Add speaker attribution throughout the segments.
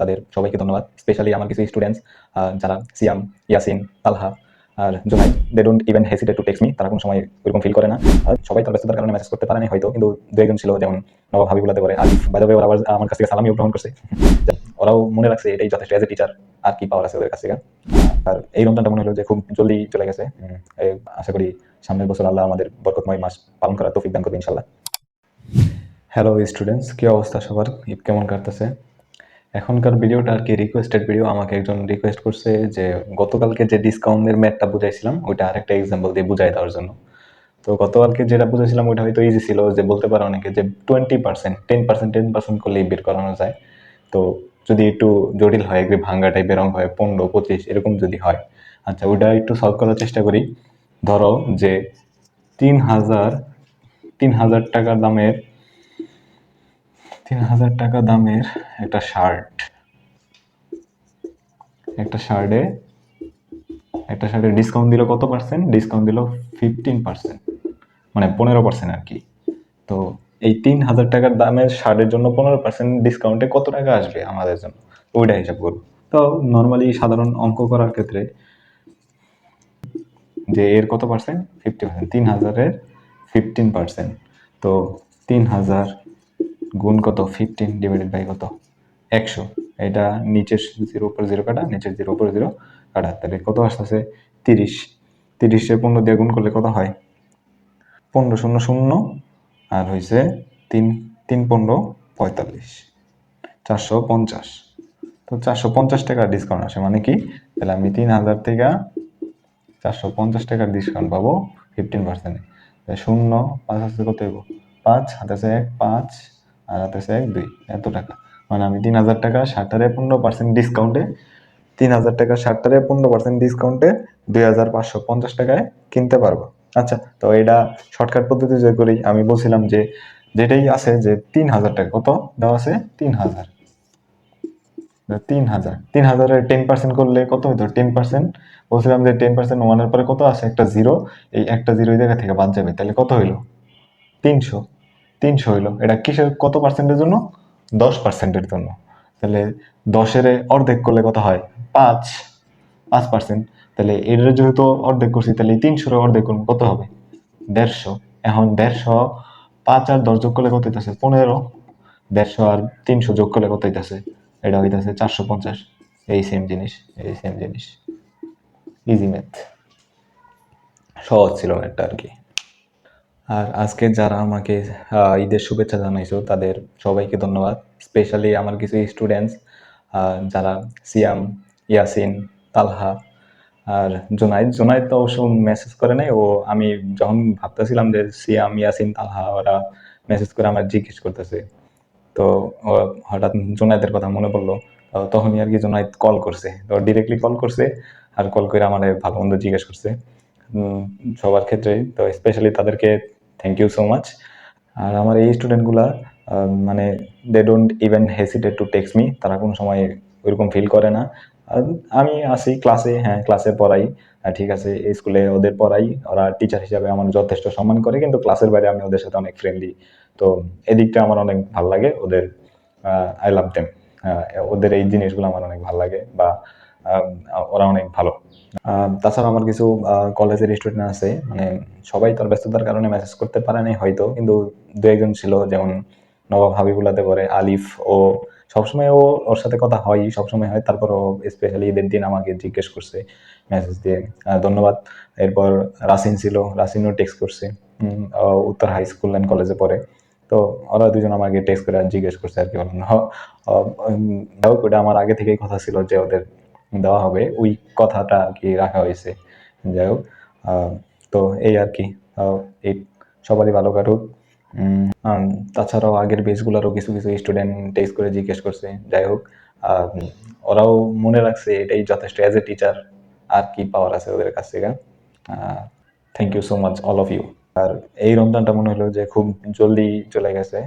Speaker 1: তাদের সবাইকে ধন্যবাদ। স্পেশালি আমার কিছু স্টুডেন্টস যারা সিয়াম, ইয়াসিন, তালহা আর Junaid, they don't even hesitate to text me. তারা কোনো সময় ওইরকম ফিল করে না। সবাই তার ব্যস্ততার কারণে মেসেজ করতে পারেনি হয়তো, কিন্তু দু একজন ছিল, যেমন নবাব হাবিবুল্লাহ পরে আলিফ। বাই দ্য ওয়ে, ওরা আবার আমার কাছ থেকে সালামিও গ্রহণ করছে। ওরাও মনে রাখছে, এটাই যথেষ্ট। এজ এ টিচার আর কি পাওয়ার আছে ওদের কাছ থেকে। আর এই রমজানটা মনে হলো যে খুব জলদি চলে গেছে। আশা করি সামনের বছর আল্লাহ আমাদের বরকতময় মাস পালন করার তৌফিক দান করবে ইনশাল্লাহ। হ্যালো স্টুডেন্টস, কি অবস্থা সবার? ঈদ কেমন কাটতেছে? এখনকার ভিডিওটা আর কি রিকোয়েস্টেড ভিডিও। আমাকে একজন রিকোয়েস্ট করছে যে গতকালকে যে ডিসকাউন্টের ম্যাথটা বুঝাইছিলাম ওইটা আরেকটা এক্সাম্পল দিয়ে বুঝাই দেওয়ার জন্য। তো গতকালকে যেটা বুঝেছিলাম ওইটা হয়তো ইজি ছিল, যে বলতে পারো অনেকে যে 20%, 10% করলেই বের করানো যায়। তো যদি একটু জটিল হয়, একটু ভাঙ্গা টাইপের অঙ্ক হয়, 15, 25 এরকম যদি হয়, আচ্ছা ওইটা একটু সলভ করার চেষ্টা করি। ধরো যে 3,000 টাকা দামের 3,000 টাকা দামের একটা শার্টে ডিসকাউন্ট দিল কত পার্সেন্ট? ডিসকাউন্ট দিল 15%, মানে 15% আর কি। তো এই 3,000 টাকার দামের শার্টের জন্য 15% ডিসকাউন্টে কত টাকা আসবে আমাদের জন্য, ওইটা হিসাব করবো। তো নর্মালি সাধারণ অঙ্ক করার ক্ষেত্রে যে এর কত পার্সেন্ট? 50%। 3,000-এর 15%। তো 3,000 গুণ কত? 15 ডিভাইডেড বাই কত? 100। এটা নিচের 0 উপর 0 কাটা, নিচের 0 উপর 0 কাটা, তাহলে কত আসতেছে? 30। 30-এ 15 দিয়ে গুণ করলে কত হয়? 15 শূন্য শূন্য, আর হয়েছে 3 3 15 45, 450। তো 450 টাকার ডিসকাউন্ট আসে, মানে কি? তাহলে আমি 3,000 থেকে 450 টাকার ডিসকাউন্ট পাবো 15%। শূন্য, 5 আছে কত হইব? 5, হাতে আছে 1, 5, আর হাতে আছে 1, 2, এত টাকা। মানে আমি 3,000 টাকা শার্টারে 15% ডিসকাউন্টে 3,000 টাকা শার্টটারে 15% ডিসকাউন্টে 2,550 টাকায় কিনতে পারবো। আচ্ছা, তো এটা শর্টকাট পদ্ধতি যে করি, আমি বলছিলাম যে যেটাই আছে, যে 3,000 টাকা কত দেওয়া আছে? 3,000। 3,000-এর 10% করলে কত হইতো? 10% বলছিলাম যে 10% ওয়ানের পরে কত আছে? একটা জিরো। এই একটা জিরো এই জায়গা থেকে বাদ যাবে, তাহলে কত হইলো? 300। 300 হইলো। এটা কিসের কত পার্সেন্টের জন্য? 10%-এর জন্য। তাহলে 10-এর অর্ধেক করলে কত হয়? 5%। তাহলে এর যেহেতু অর্ধেক করছি, তাহলে 300-এর অর্ধেক করলে কত হবে? 150। এখন 150, 5 আর 10 যোগ করলে কত হইতেছে? 15। 150 আর 300 যোগ করলে কত হইতেছে? এটা হইতেছে 450। এই সেম জিনিস। ইজি ম্যাথ, সহজ ছিল ম্যাথটা আর কি। আর আজকে যারা আমাকে ঈদের শুভেচ্ছা জানাইছো তাদের সবাইকে ধন্যবাদ। স্পেশালি আমার কিছু স্টুডেন্টস যারা সিয়াম, ইয়াসিন, তালহা আর জোনাইদ তো অবশ্য মেসেজ করে নাই। ও আমি যখন ভাবতেছিলাম যে সিয়াম, ইয়াসিন, তালহা ওরা মেসেজ করে আমার জিজ্ঞেস করতেছে, তো হঠাৎ জোনাইদের কথা মনে পড়লো। তখনই আর কি জোনাইদ কল করছে, তো ডিরেক্টলি কল করছে, আর কল করে আমার ভালো মন্দ জিজ্ঞেস করছে সবার ক্ষেত্রেই। তো স্পেশালি তাদেরকে থ্যাংক ইউ সো মাচ। আর আমার এই স্টুডেন্টগুলা মানে they don't even hesitate to text me. তারা কোনো সময় ওইরকম ফিল করে না। আমি আসি ক্লাসে, হ্যাঁ ক্লাসে পড়াই, ঠিক আছে, স্কুলে ওদের পড়াই, ওরা টিচার হিসাবে আমার যথেষ্ট সম্মান করে, কিন্তু ক্লাসের বাইরে আমি ওদের সাথে অনেক ফ্রেন্ডলি। তো এদিকটা আমার অনেক ভালো লাগে ওদের। I love them. ওদের এই জিনিসগুলো আমার অনেক ভালো লাগে, বা ওরা অনেক ভালো। তাছাড়া আমার কিছু কলেজের স্টুডেন্ট আছে, মানে সবাই তার ব্যস্ততার কারণে মেসেজ করতে পারে নাই হয়তো, কিন্তু দু একজন ছিল, যেমন নবাব হাবিবুল্লাহতে পরে আলিফ। ও সবসময় ওর সাথে কথা হয়, সবসময় হয়, তারপর ও স্পেশালি ঈদের দিন আমাকে জিজ্ঞেস করছে মেসেজ দিয়ে, ধন্যবাদ। এরপর রাসিন ছিল, রাসিনও টেক্সট করছে। উত্তর হাই স্কুল অ্যান্ড কলেজে পড়ে। তো ওরা দুজন আমাকে টেক্সট করে জিজ্ঞেস করছে আর কি, ওটা আমার আগে থেকেই কথা ছিল যে ওদের দেওয়া হবে, ওই কথাটা আর কি রাখা হয়েছে। যাই হোক, তো এই আর কি। এই সবারই ভালো কাটুক। তাছাড়াও আগের বেচগুলোরও কিছু কিছু স্টুডেন্ট টেক্সট করে জিজ্ঞেস করছে। যাই হোক, ওরাও মনে রাখছে, এটাই যথেষ্ট। এজ এ টিচার আর কি পাওয়ার আছে ওদের কাছ থেকে। Thank you so much all of you. আর এই রমজানটা মনে হলো যে খুব জলদি চলে গেছে।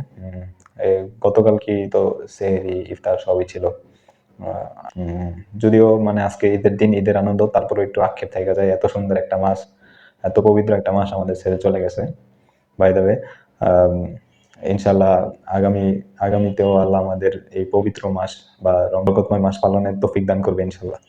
Speaker 1: গতকাল কি তো সেহরি, ইফতার সবই ছিল। যদিও মানে আজকে ঈদের দিন, ঈদের আনন্দ, তারপরে একটু আক্ষেপ থেকে যায়, এত সুন্দর একটা মাস, এত পবিত্র একটা মাস আমাদের ছেড়ে চলে গেছে। বাই দ্য ওয়ে, ইনশাল্লাহ আগামীতেও আল্লাহ আমাদের এই পবিত্র মাস বা বরকতময় মাস পালনের তৌফিক দান করবে ইনশাল্লাহ।